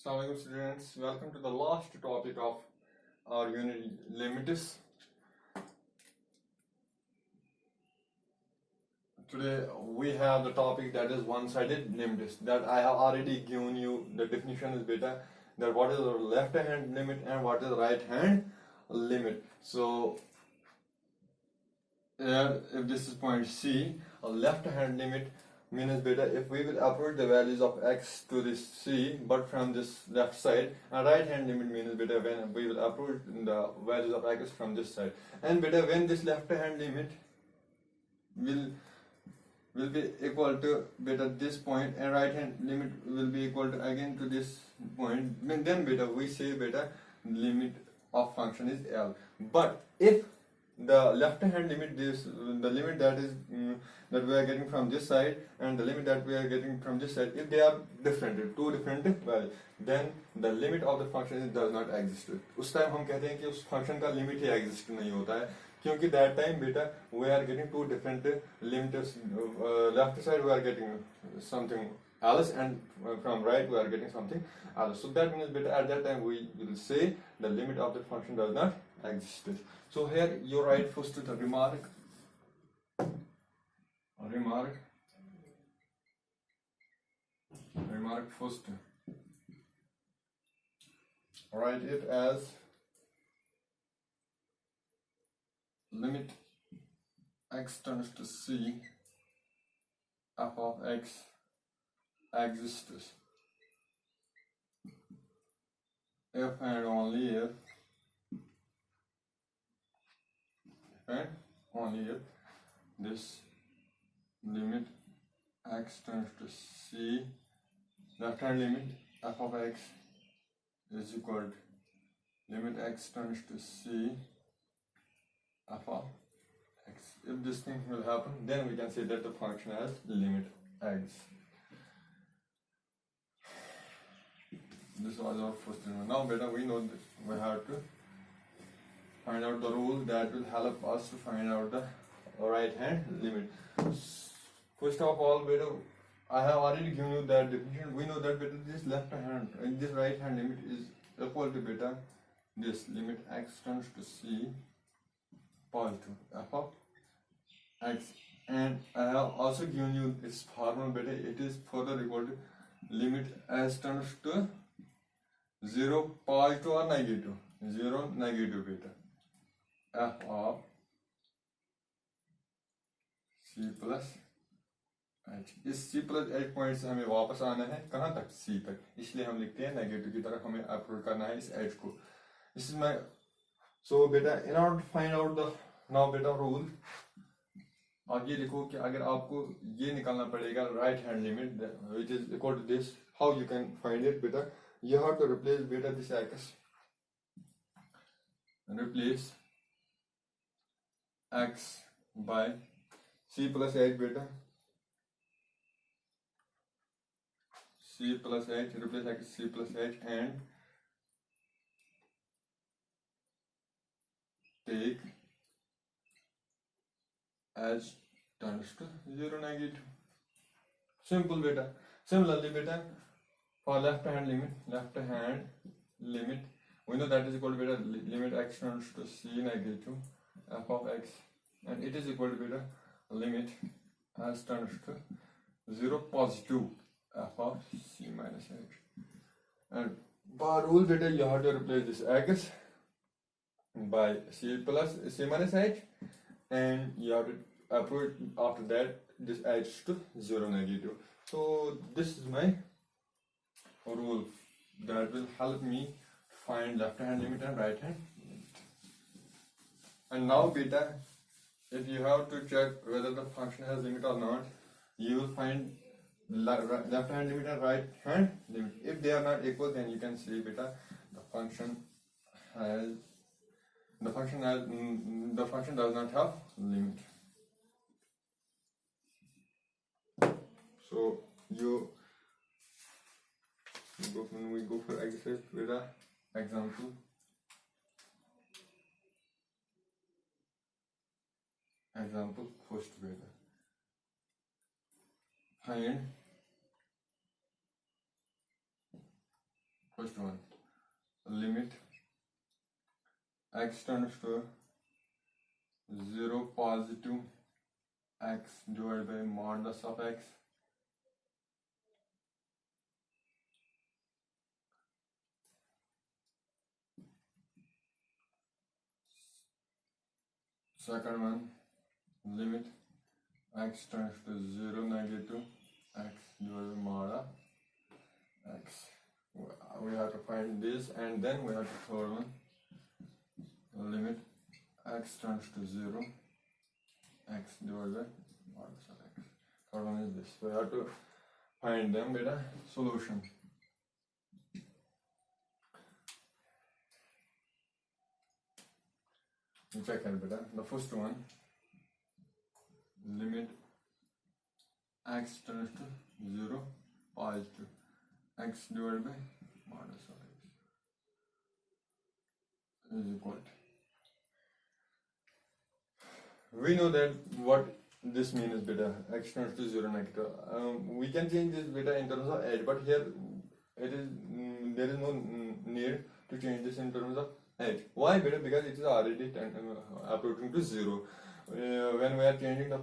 Assalamualaikum students, welcome to the last topic of our unit limits. Today we have the topic that is one-sided limits. That I have already given you the definition is better that what is the left hand limit and what is the right hand limit. So if this is point C, a left hand limit means better if we will approach the values of x to this C but from this left side, and right hand limit means better when we will approach the values of x from this side, and better when this left hand limit will be equal to better this point and right hand limit will be equal to again to this point, then better we say better limit of function is L. But if the left hand limit the limit that is that we are getting from this side and the limit that we are getting from this side, if they are different, two different values, then the limit of the function does not exist. उस time हम कहते हैं कि उस function का limit ही exist नहीं होता है, क्योंकि that time बेटा we are getting two different limits. Left side we are getting something else and from right we are getting something else. So that means better at that time we will say the limit of the function does not exist. So here you write first the remark first, write it as limit x tends to C f of x exists if and only if this limit x tends to C, left hand limit f of x is equal to limit x tends to C f of x. If this thing will happen, then we can say that the function has limit x. This was our first one. Now better we know this. We have to find out the rule that will help us to find out the right hand limit. First of all, better I have already given you that definition. We know that better this left hand and this right hand limit is equal to better this limit x tends to C positive f of x, and I have also given you its formula better. It is further equal to limit s tends to 0 positive or negative, 0 negative beta f of C plus h. इस C plus h point से हमें वापस आना है कहाँ तक, C तक, इसलिए हम लिखते हैं नेगेटिव की तरफ हमें अप्रोच करना है इस h को. This is my so beta in order to find out the now beta rule, आप ये लिखो कि अगर आपको ये निकालना पड़ेगा right hand limit which is equal to this, how you can find it beta, you have to replace beta this x and replace x by C plus h beta, C plus h, replace x C plus h and take h tends to 0 negative. Simple beta. Similarly beta for left hand limit we know that is equal to beta limit x tends to C negative f of x, and it is equal to beta limit s tends to 0 positive f of C minus h. And by rule beta you have to replace this x by C plus C minus h, and you have to approach after that this h to 0 negative. So this is my rule that will help me find left hand limit and right hand limit. And now beta, if you have to check whether the function has limit or not, you will find left hand limit and right hand limit. If they are not equal, then you can say beta the function does not have limit. So when we go for exercise beta example, first beta, find First one, limit x tends to 0 positive x divided by modulus of x. Second one, limit x tends to 0 negative x divided by mod of x. We have to find this, and then we have to third one, limit x tends to 0 x divided by modulus of x. Third one is this. We have to find them with a solution. Check here beta. The first one, limit x tends to 0 positive x divided by modulus of x is equal to. We know that what this means is beta x tends to 0 negative. We can change this beta in terms of edge, but here it is there is no need to change this in terms of edge. Why beta? Because it is already approaching to 0. When we are changing the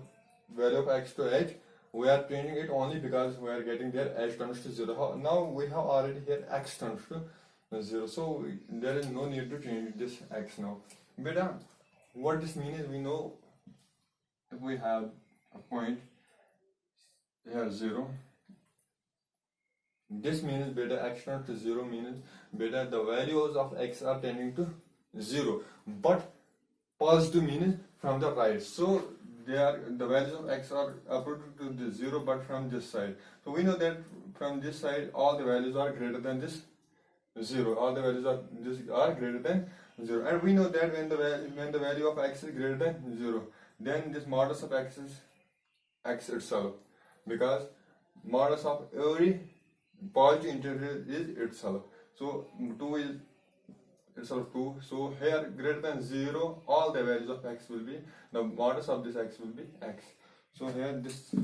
value of x to edge, we are changing it only because we are getting there edge tends to 0. Now we have already here x tends to 0, so there is no need to change this x now. Beta, what this means is, we know if we have a point here 0, this means beta x tends to 0 means beta the values of x are tending to 0, but positive means from the right. So the values of x are approaching to the 0, but from this side. So we know that from this side all the values are greater than this 0. All the values are greater than 0, and we know that when the value of x is greater than 0, then this modulus of x is x itself, because modulus of every positive integer is itself. So 2 is itself 2. So here greater than 0, all the values of x will be, the modulus of this x will be x. So here this,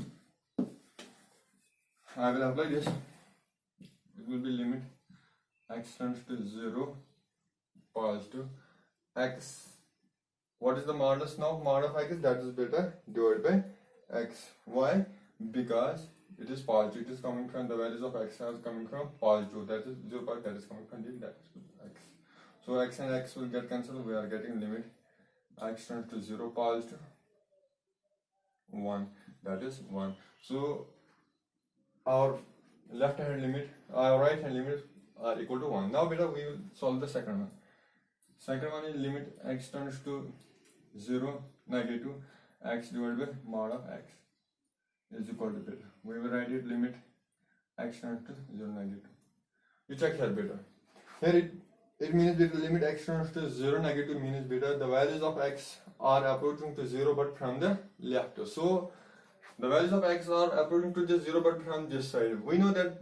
I will apply this. It will be limit x tends to 0 positive x. What is the modulus now? Modulus of x is, that is beta divided by x. Why? Because it is positive. It is coming from the values of x are coming from positive. That is 0 part, that is coming from that is x. So x and x will get cancelled. We are getting limit x tends to 0 positive 1. That is 1. So our left hand limit, our right hand limit are equal to 1. Now beta, we will solve the second one. Second one is limit x tends to 0 negative x divided by mod of x is equal to beta. We will write it limit x tends to 0 negative. You check here beta. Here it means that the limit x tends to 0 negative means beta the values of x are approaching to 0, but from the left. So the values of x are approaching to the 0, but from this side. We know that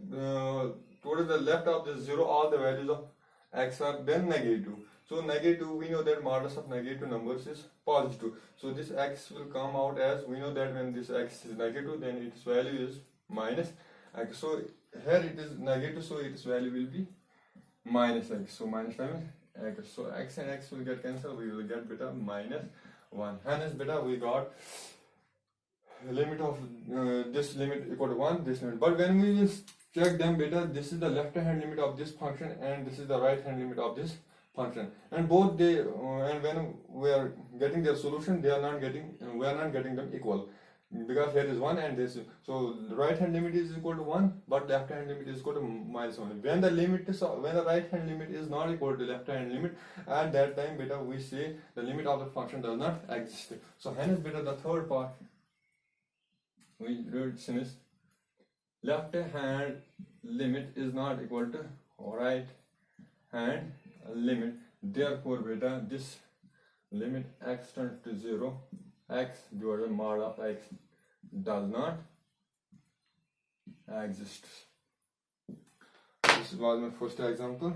towards the left of the 0, all the values of x are then negative. So negative, we know that modulus of negative numbers is positive. So this x will come out as, we know that when this x is negative, then its value is minus x. So here it is negative, so its value will be minus x. So minus times x. So x and x will get cancelled. We will get beta minus 1. Hence beta, we got limit of this limit equal to 1, this limit. But when we will check them beta, this is the left hand limit of this function and this is the right hand limit of this function, and both they and when we are getting their solution, they are not getting, we are not getting them equal, because here is 1 and this. So the right hand limit is equal to 1, but left hand limit is equal to minus 1. When the right hand limit is not equal to left hand limit, at that time beta, we say the limit of the function does not exist. So hence beta, the third part we read since left hand limit is not equal to right hand limit, therefore beta this limit x tends to 0 x divided by mod of x does not exist. This was my first example.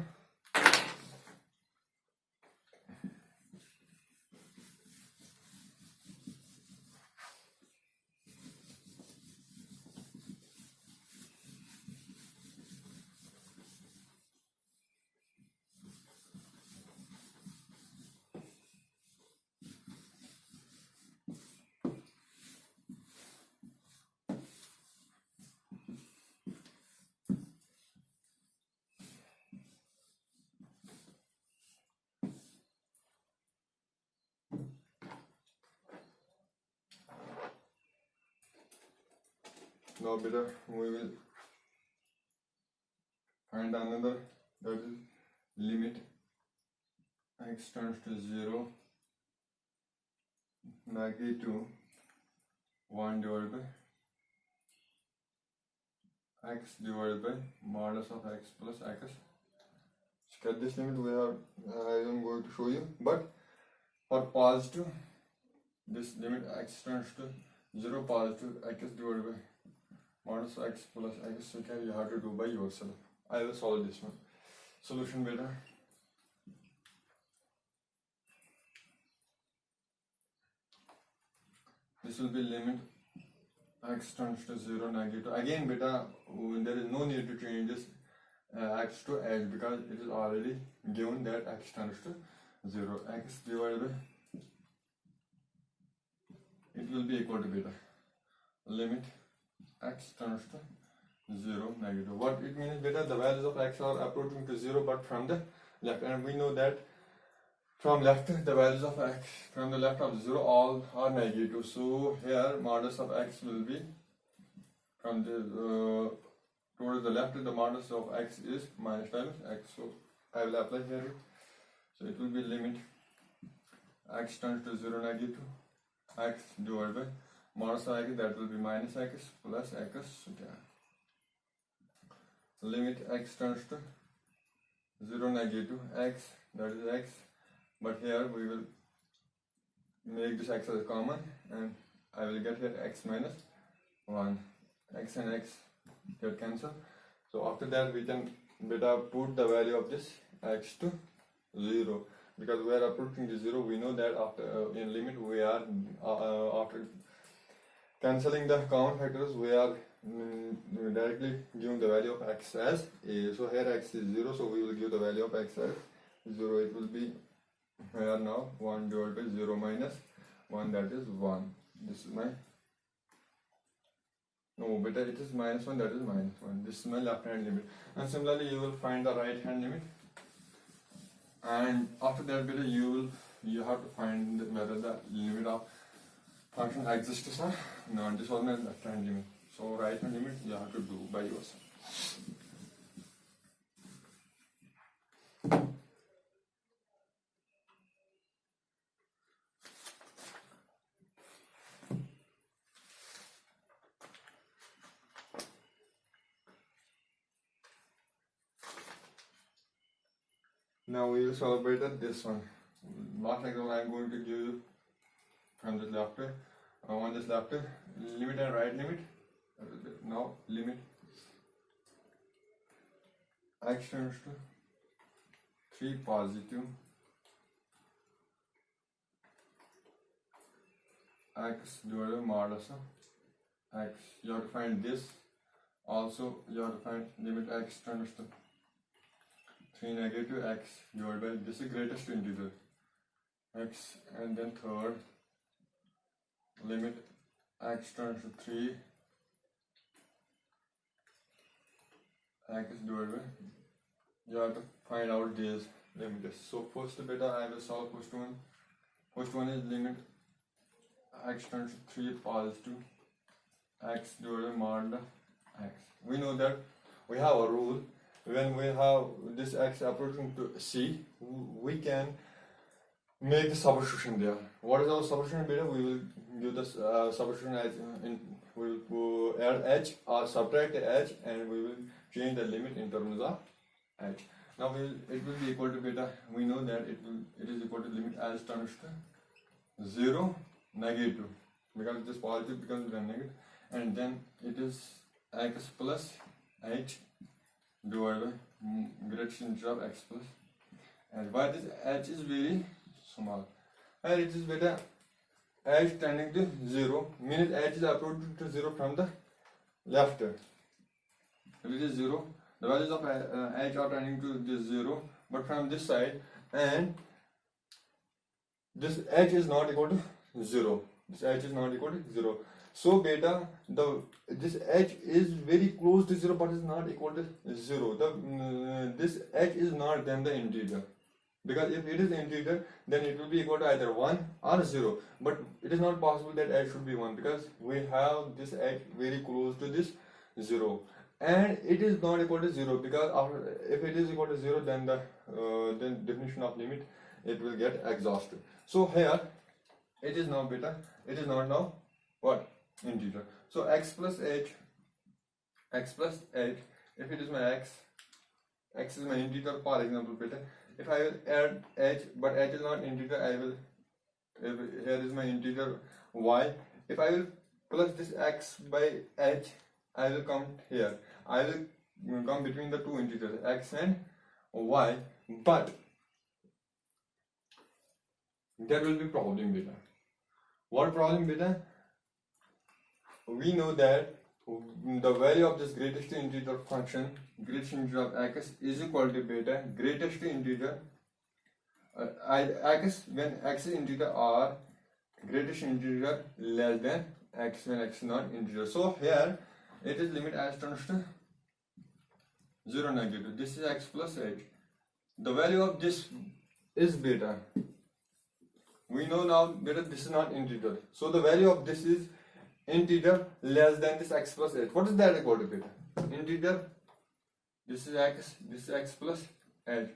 Now beta we will find another, that is limit x tends to 0 negative 1 divided by x divided by modulus of x plus x. So at this limit we have, I am going to show you, but for positive, this limit x tends to 0 positive x divided by modulus of x plus x, so you have to do by yourself. I will solve this one. Solution beta. This will be limit x tends to 0 negative. Again beta, there is no need to change this x to h because it is already given that x tends to 0. X divided by, it will be equal to beta. Limit x tends to 0 negative. What it means beta, the values of x are approaching to 0 but from the left, and we know that from left the values of x from the left of 0 all are negative. So here modulus of x will be from the towards the left, the modulus of x is minus times x. So I will apply here. So it will be limit x tends to 0 negative x divided by modulus of x, that will be minus x plus x. So limit x tends to 0 negative x, that is x, but here we will make this x as common and I will get here x minus 1. X and x get cancelled. So after that we can beta put the value of this x to 0 because we are approaching the 0. We know that after in limit we are after cancelling the common factors we are directly giving the value of x as a. So here x is 0, so we will give the value of x as 0. It will be here now 1 divided by 0 minus 1, that is 1. This is my, no beta, it is minus 1, that is minus 1. This is my left hand limit, and similarly you will find the right hand limit, and after that beta you have to find whether the limit of function exists or not. This was my left hand limit, so right hand limit you have to do by yourself. Now we will solve beta this one. Last example I am going to give you from this left way. On this left way, limit and right limit. Now limit x tends to 3 positive x divided by modulus of x. You have to find this. Also you have to find limit x tends to 3 negative x divided by, this is greatest integer x, and then third limit x tends to 3 x divided by, you have to find out these limits. So first beta I will solve first one. First one is limit x tends to 3 positive x divided by modulus x. We know that we have a rule. When we have this x approaching to c, we can make the substitution there. What is our substitution beta? We will give this substitution as we will add h or subtract h, and we will change the limit in terms of h. Now it will be equal to beta. We know that it is equal to limit as tends to 0 negative, because this positive becomes negative, and then it is x plus h divided by greatest integer of x plus, and why this h is very small. And it is beta h tending to 0, means h is approaching to 0 from the left. If it is 0, the values of h are tending to this 0, but from this side, and this h is not equal to 0. This h is not equal to 0. So beta, this h is very close to 0 but is not equal to 0. This h is not then the integer. because if it is integer, then it will be equal to either 1 or 0. But it is not possible that h should be 1, because we have this h very close to this 0, and it is not equal to 0, because if it is equal to 0, then the then definition of limit, it will get exhausted. So here it is now beta, it is not now what, integer. So x plus h, if it is my x is my integer, for example beta, if I will add h, but h is not integer, I will, here is my integer y, if I will plus this x by h, I will come here, I will come between the two integers x and y, but there will be problem beta. What problem beta? We know that the value of this greatest integer function, greatest integer of x, is equal to beta greatest integer x when x is integer, or greatest integer less than x when x is not integer. So here it is limit as tends to 0 negative. This is x plus h. The value of this is beta. We know now beta this is not integer. So the value of this is integer less than this x plus h. What is that equal to beta? Integer, this is x plus h,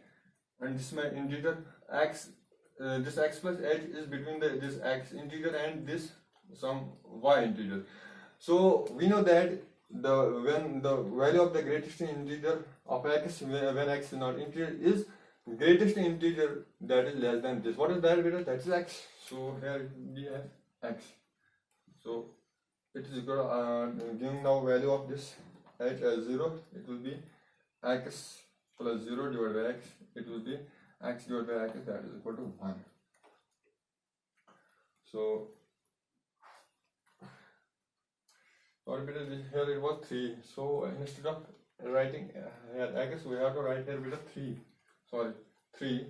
and this is my integer x. This x plus h is between this x integer and this some y integer. So we know that when the value of the greatest integer of x when x is not integer is greatest integer that is less than this. What is that beta? That is x. So here we have x. So it is equal giving now value of this h as 0. It will be x plus 0 divided by x. It will be x divided by x, that is equal to 1. So sorry beta, here it was 3. So instead of writing here x, we have to write here beta 3. Sorry, 3.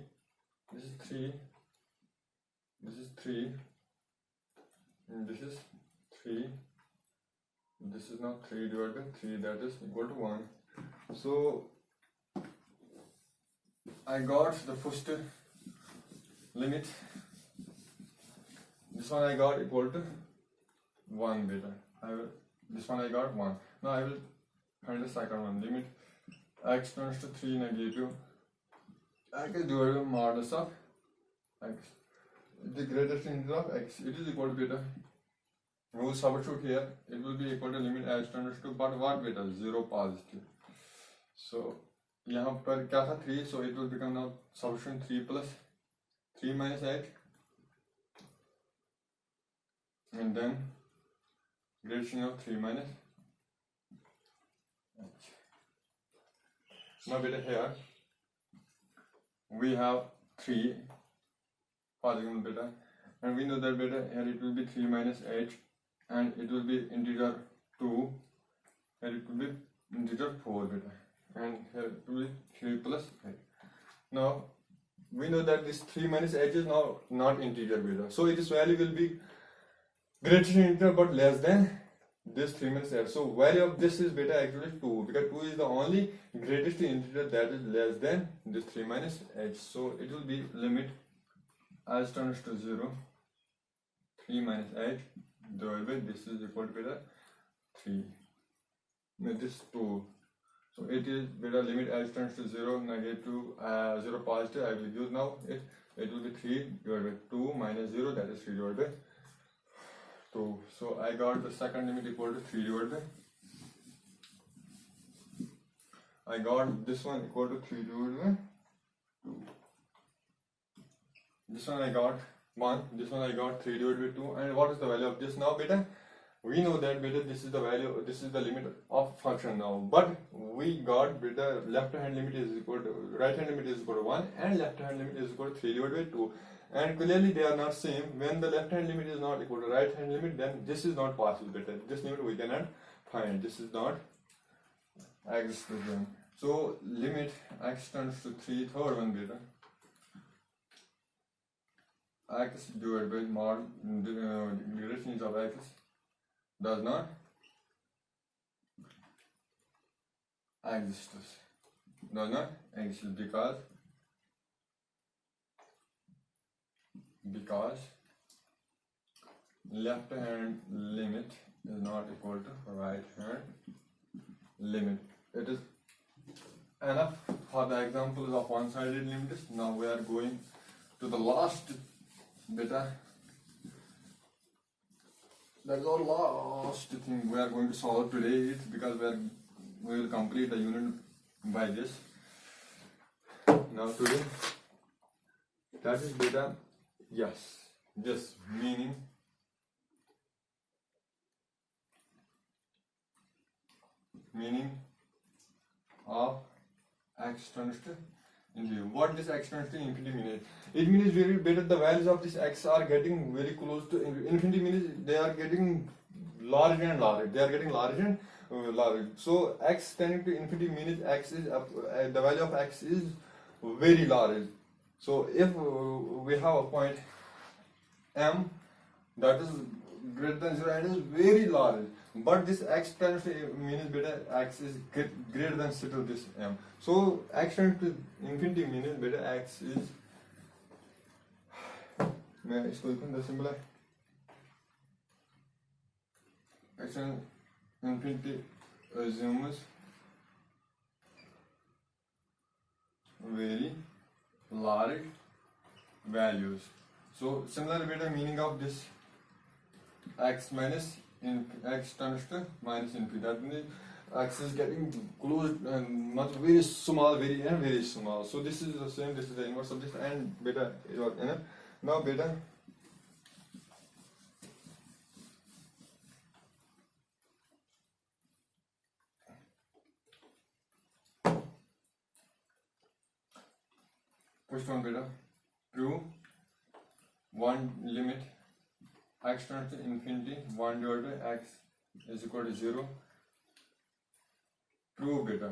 This is 3. This is 3. And this is 3. This is now 3 divided by 3, that is equal to 1. So I got the first limit. This one I got equal to 1 beta. This one I got 1. Now I will find the second one. Limit x tends to 3 negative x divided by modulus of x. The greatest integer of x. It is equal to beta. We will substitute here. It will be equal to limit x tends to, but what beta? 0 positive. So यहाँ पर क्या था 3, so it will become now substitution 3 plus 3 minus 8, and then greatest of 3 minus 8. Now beta here we have 3 for example beta, and we know that beta here it will be 3 minus 8, and it will be integer 2, and it will be integer 4 beta, and here it will be 3 plus 8. Now we know that this 3 minus 8 is now not integer beta, so its value will be greatest integer but less than this 3 minus 8. So value of this is beta actually 2, because 2 is the only greatest integer that is less than this 3 minus 8. So it will be limit as tends to 0, 3 minus 8 divided by this is equal to beta 3. Now this 2. So it is beta limit as tends to 0 negative 0 positive. I will use now it will be 3 divided by 2 minus 0, that is 3 divided by 2. So I got the second limit equal to 3 divided by, I got this one equal to 3 divided by 2. This one I got 1, this one I got 3 divided by 2. And what is the value of this now beta? We know that beta this is the value, this is the limit of function now, but we got beta left hand limit is equal to, right hand limit is equal to 1, and left hand limit is equal to 3 divided by 2, and clearly they are not same. When the left hand limit is not equal to right hand limit, then this is not possible beta. This limit we cannot find, this is not exists then. So limit x tends to 3, third one beta, x divided by mod derivative of x does not exist, because because left hand limit is not equal to right hand limit. It is enough for the examples of one-sided limits. Now we are going to the last beta. That is our last thing we are going to solve today. It's because we will complete the unit by this. Now today, that is beta. Yes, this meaning of x tends to infinity. What this x tends to infinity means? It means very better the values of this x are getting very close to infinity, means they are getting larger and larger. They are getting larger and larger. So x tending to infinity means x is the value of x is very large. So if we have a point m that is greater than 0 and is very large, but this x tends to means beta x is greater than still this m. So x tends to infinity means beta x is, मैं इसको लिखूं the symbol है x infinity assumes very large values. So similar beta meaning of this x minus x tends to minus infinity. That means x is getting close and much very small, very small. So this is the same. This is the inverse of this, and beta is what enough. Now beta question beta prove one limit x tends to infinity 1 divided by x is equal to 0. Prove beta.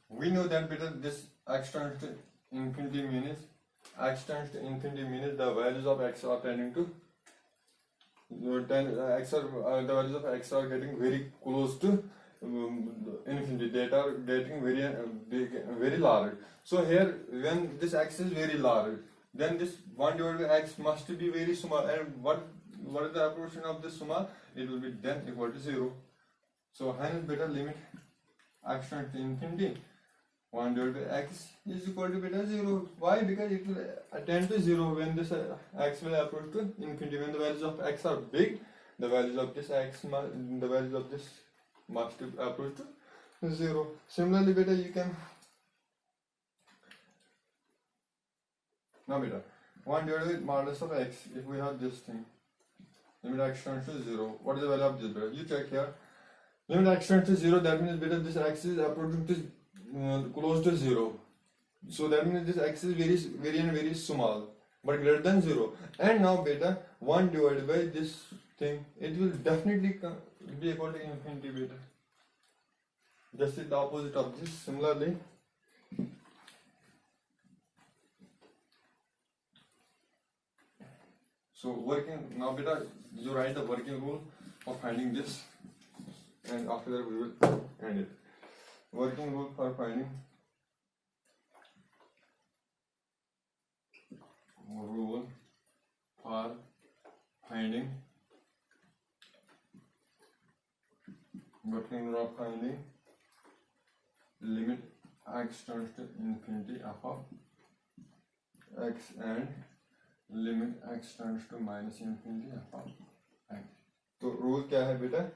We know that beta this x tends to infinity means the values of x are tending to the values of x are getting very close to infinity. That are getting very big, very large. So here when this x is very large, then this 1 divided by x must be very small, and what is the approximation of this small? It will be then equal to 0. So hence beta limit x tends to infinity 1 divided by x is equal to beta 0. Why? Because it will tend to 0 when this x will approach to infinity. When the values of x are big, the values of this must approach to 0. Similarly beta you can now beta 1 divided by modulus of x. If we have this thing, limit x tends to 0, what is the value of this beta? You check here. Limit x tends to 0, that means beta this x is approaching to close to 0. So that means this x is very small, but greater than 0. And now beta 1 divided by this thing, it will definitely be equal to infinity beta. Just the opposite of this. Similarly, so working now beta, you write the working rule for finding this, and after that we will end it. Working rule for finding limit x tends to infinity f of x and limit x tends to minus infinity f of x. तो rule क्या है बेटा?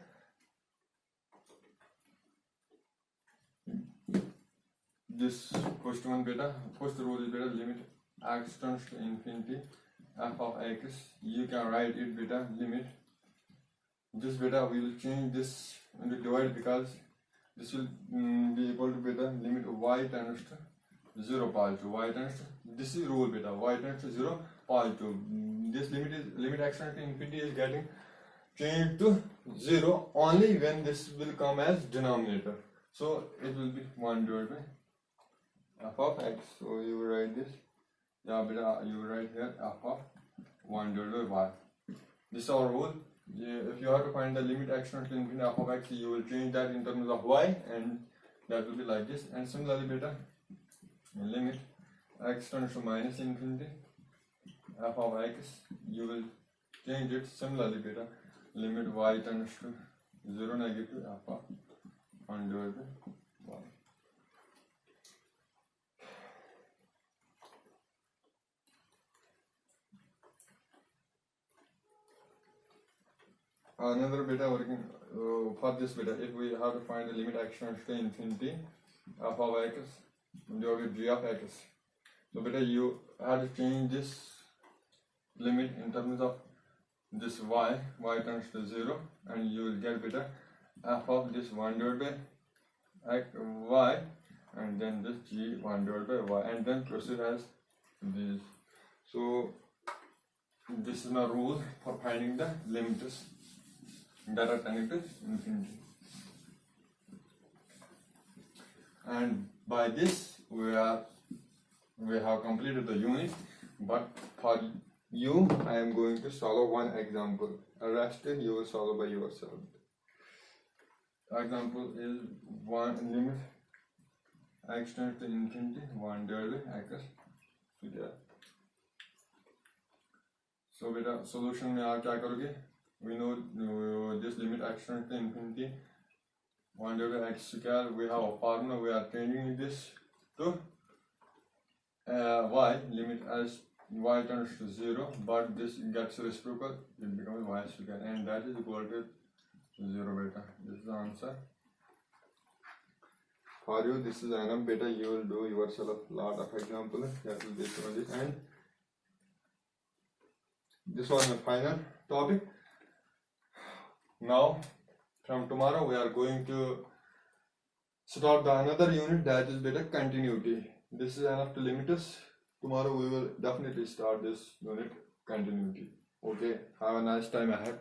This first one beta, first rule is beta limit x tends to infinity f of x. You can write it beta limit. This beta we will change this into divide because this will be equal to beta limit y tends to 0 positive. Y tends to, this is rule beta, y tends to 0 positive. This limit x tends to infinity is getting changed to 0 only when this will come as denominator. So it will be 1 divided by f of x. So you will write this. Yeah, beta, you will write here f of 1 divided by y. This is our rule. If you have to find the limit x tends to infinity f of x, you will change that in terms of y, and that will be like this. And similarly, beta limit x tends to minus infinity f of x, you will change it similarly beta limit y tends to 0 negative f of 1 divided by y. Another beta working for this beta, if we have to find the limit x tends to infinity f of x divided by g of x. So beta, you have to change this limit in terms of this y tends to 0, and you will get beta f of this 1 divided by x, y, and then this g 1 divided by y, and then proceed as this. So this is my rule for finding the limits that are tending to infinity. And by this we have completed the unit, but for you I am going to solve one example. The rest you will solve by yourself. Example is one limit x tends to infinity 1 divided by x square. So beta solution में आप क्या करोगे? We know this limit x tends to infinity 1 divided by x square. We have a formula. We are changing this to y limit as y tends to 0, but this gets reciprocal, it becomes y square, and that is equal to 0 beta. This is the answer for you. This is enough beta. You will do yourself a lot of examples that will be on this, and this was my final topic. Now from tomorrow we are going to start the another unit, that is beta continuity. This is enough to limit us. Tomorrow we will definitely start this unit continuity. Okay, have a nice time ahead.